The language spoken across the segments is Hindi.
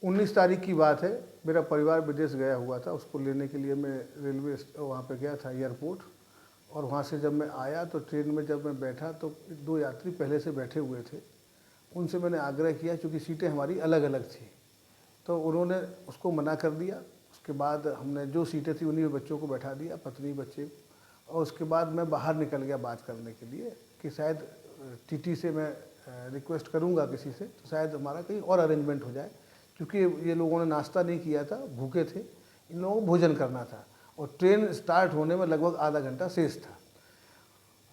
19 तारीख की बात है। मेरा परिवार विदेश गया हुआ था, उसको लेने के लिए मैं रेलवे वहाँ पे गया था एयरपोर्ट। और वहाँ से जब मैं आया तो ट्रेन में जब मैं बैठा तो 2 यात्री पहले से बैठे हुए थे। उनसे मैंने आग्रह किया, क्योंकि सीटें हमारी अलग अलग थी, तो उन्होंने उसको मना कर दिया। उसके बाद हमने जो सीटें थी उन्हीं में बच्चों को बैठा दिया, पत्नी बच्चे। और उसके बाद मैं बाहर निकल गया बात करने के लिए कि शायद टीटी से मैं रिक्वेस्ट करूंगा किसी से, तो शायद हमारा कहीं और अरेंजमेंट हो जाए, क्योंकि ये लोगों ने नाश्ता नहीं किया था, भूखे थे, इन लोगों को भोजन करना था और ट्रेन स्टार्ट होने में लगभग आधा घंटा शेष था।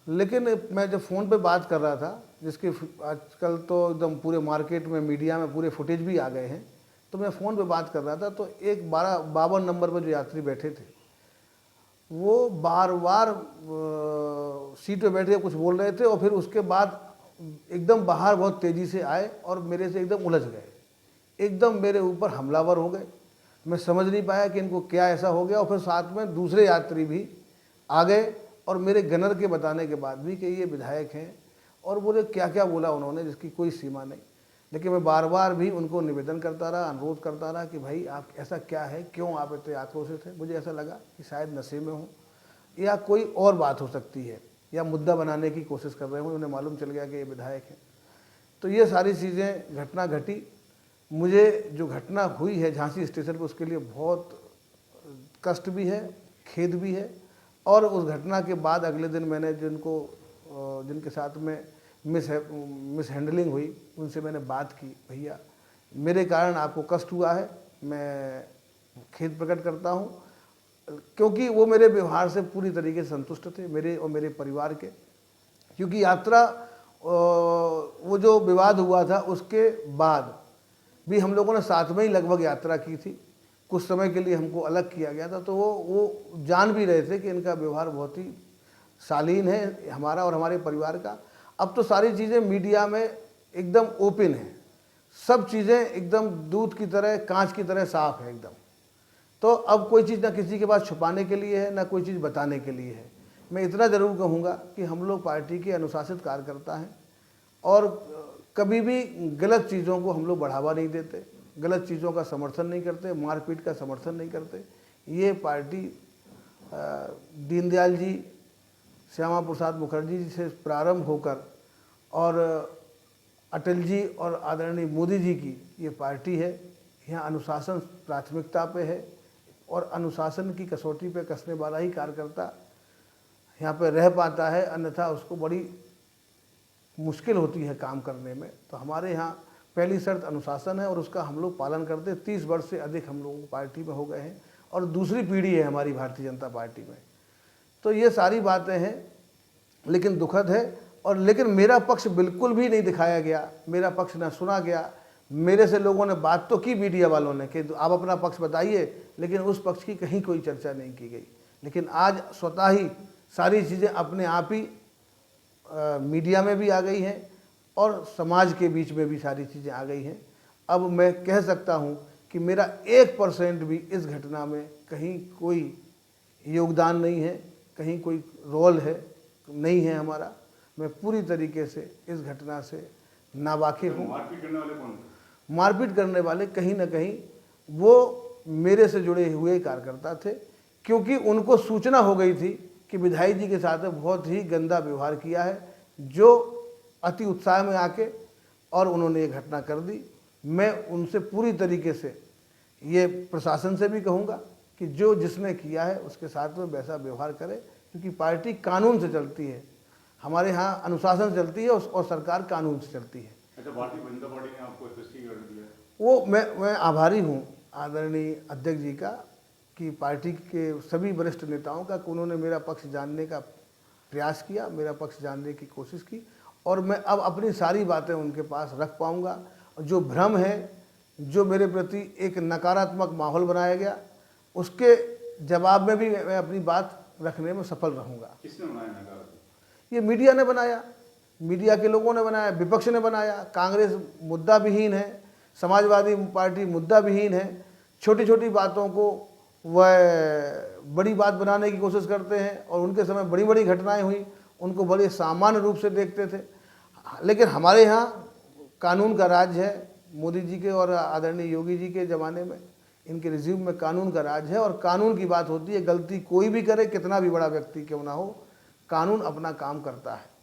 लेकिन मैं जब फ़ोन पे बात कर रहा था, जिसके आजकल तो एकदम पूरे मार्केट में, मीडिया में पूरे फुटेज भी आ गए हैं, तो मैं फ़ोन पे बात कर रहा था तो एक 52 नंबर पर जो यात्री बैठे थे वो बार बार सीट पे बैठ के कुछ बोल रहे थे और फिर उसके बाद एकदम बाहर बहुत तेज़ी से आए और मेरे से एकदम उलझ गए, एकदम मेरे ऊपर हमलावर हो गए। मैं समझ नहीं पाया कि इनको क्या ऐसा हो गया। और फिर साथ में दूसरे यात्री भी आ गए और मेरे गनर के बताने के बाद भी कि ये विधायक हैं, और बोले क्या क्या बोला उन्होंने जिसकी कोई सीमा नहीं। लेकिन मैं बार बार भी उनको निवेदन करता रहा, अनुरोध करता रहा कि भाई आप ऐसा क्या है, क्यों आप इतने आक्रोशित हैं। मुझे ऐसा लगा कि शायद नशे में हूँ या कोई और बात हो सकती है, या मुद्दा बनाने की कोशिश कर रहे हों, उन्हें मालूम चल गया कि ये विधायक हैं। तो ये सारी चीज़ें घटना घटी। मुझे जो घटना हुई है झांसी स्टेशन पर, उसके लिए बहुत कष्ट भी है, खेद भी है। और उस घटना के बाद अगले दिन मैंने जिनके साथ में मिस हैंडलिंग हुई, उनसे मैंने बात की, भैया मेरे कारण आपको कष्ट हुआ है, मैं खेद प्रकट करता हूँ, क्योंकि वो मेरे व्यवहार से पूरी तरीके से संतुष्ट थे, मेरे और मेरे परिवार के। क्योंकि यात्रा वो जो विवाद हुआ था उसके बाद भी हम लोगों ने साथ में ही लगभग यात्रा की थी। कुछ समय के लिए हमको अलग किया गया था, तो वो जान भी रहे थे कि इनका व्यवहार बहुत ही शालीन है हमारा और हमारे परिवार का। अब तो सारी चीज़ें मीडिया में एकदम ओपन है, सब चीज़ें एकदम दूध की तरह, कांच की तरह साफ है एकदम। तो अब कोई चीज़ ना किसी के पास छुपाने के लिए है, ना कोई चीज़ बताने के लिए है। मैं इतना ज़रूर कहूँगा कि हम लोग पार्टी के अनुशासित कार्यकर्ता हैं और कभी भी गलत चीज़ों को हम लोग बढ़ावा नहीं देते, गलत चीज़ों का समर्थन नहीं करते, मारपीट का समर्थन नहीं करते। ये पार्टी दीनदयाल जी, श्यामा प्रसाद मुखर्जी जी से प्रारंभ होकर और अटल जी और आदरणीय मोदी जी की ये पार्टी है। यहाँ अनुशासन प्राथमिकता पे है और अनुशासन की कसौटी पे कसने वाला ही कार्यकर्ता यहाँ पे रह पाता है, अन्यथा उसको बड़ी मुश्किल होती है काम करने में। तो हमारे यहाँ पहली शर्त अनुशासन है और उसका हम लोग पालन करते। 30 वर्ष से अधिक हम लोग पार्टी में हो गए हैं और दूसरी पीढ़ी है हमारी भारतीय जनता पार्टी में। तो ये सारी बातें हैं, लेकिन दुखद है। और लेकिन मेरा पक्ष बिल्कुल भी नहीं दिखाया गया, मेरा पक्ष ना सुना गया। मेरे से लोगों ने बात तो की, मीडिया वालों ने, कि आप अपना पक्ष बताइए, लेकिन उस पक्ष की कहीं कोई चर्चा नहीं की गई। लेकिन आज स्वतः ही सारी चीज़ें अपने आप ही मीडिया में भी आ गई हैं और समाज के बीच में भी सारी चीज़ें आ गई हैं। अब मैं कह सकता हूं कि मेरा 1% भी इस घटना में कहीं कोई योगदान नहीं है, कहीं कोई रोल है नहीं है हमारा। मैं पूरी तरीके से इस घटना से नावाकिफ हूँ। मारपीट करने वाले कौन थे? मारपीट करने वाले कहीं ना कहीं वो मेरे से जुड़े हुए कार्यकर्ता थे, क्योंकि उनको सूचना हो गई थी कि विधायक जी के साथ बहुत ही गंदा व्यवहार किया है, जो अति उत्साह में आके और उन्होंने ये घटना कर दी। मैं उनसे पूरी तरीके से ये प्रशासन से भी कहूँगा कि जो जिसने किया है उसके साथ में वैसा व्यवहार करे, क्योंकि पार्टी कानून से चलती है, हमारे यहाँ अनुशासन चलती है और सरकार कानून से चलती है। अच्छा, भारतीय जनता पार्टी ने आपको एसएसटी कर दिया? वो मैं आभारी हूँ आदरणीय अध्यक्ष जी का, कि पार्टी के सभी वरिष्ठ नेताओं का, कि उन्होंने मेरा पक्ष जानने का प्रयास किया, मेरा पक्ष जानने की कोशिश की, और मैं अब अपनी सारी बातें उनके पास रख पाऊँगा। जो भ्रम है, जो मेरे प्रति एक नकारात्मक माहौल बनाया गया, उसके जवाब में भी मैं अपनी बात रखने में सफल रहूँगा। किसने बनाया नकारात्मक? ये मीडिया ने बनाया, मीडिया के लोगों ने बनाया, विपक्ष ने बनाया। कांग्रेस मुद्दा विहीन है, समाजवादी पार्टी मुद्दा विहीन है, छोटी छोटी बातों को वह बड़ी बात बनाने की कोशिश करते हैं, और उनके समय बड़ी बड़ी घटनाएं हुई उनको बड़े सामान्य रूप से देखते थे। लेकिन हमारे यहाँ कानून का राज है, मोदी जी के और आदरणीय योगी जी के ज़माने में इनके रिज्यूम में कानून का राज है, और कानून की बात होती है। गलती कोई भी करे, कितना भी बड़ा व्यक्ति क्यों ना हो, कानून अपना काम करता है।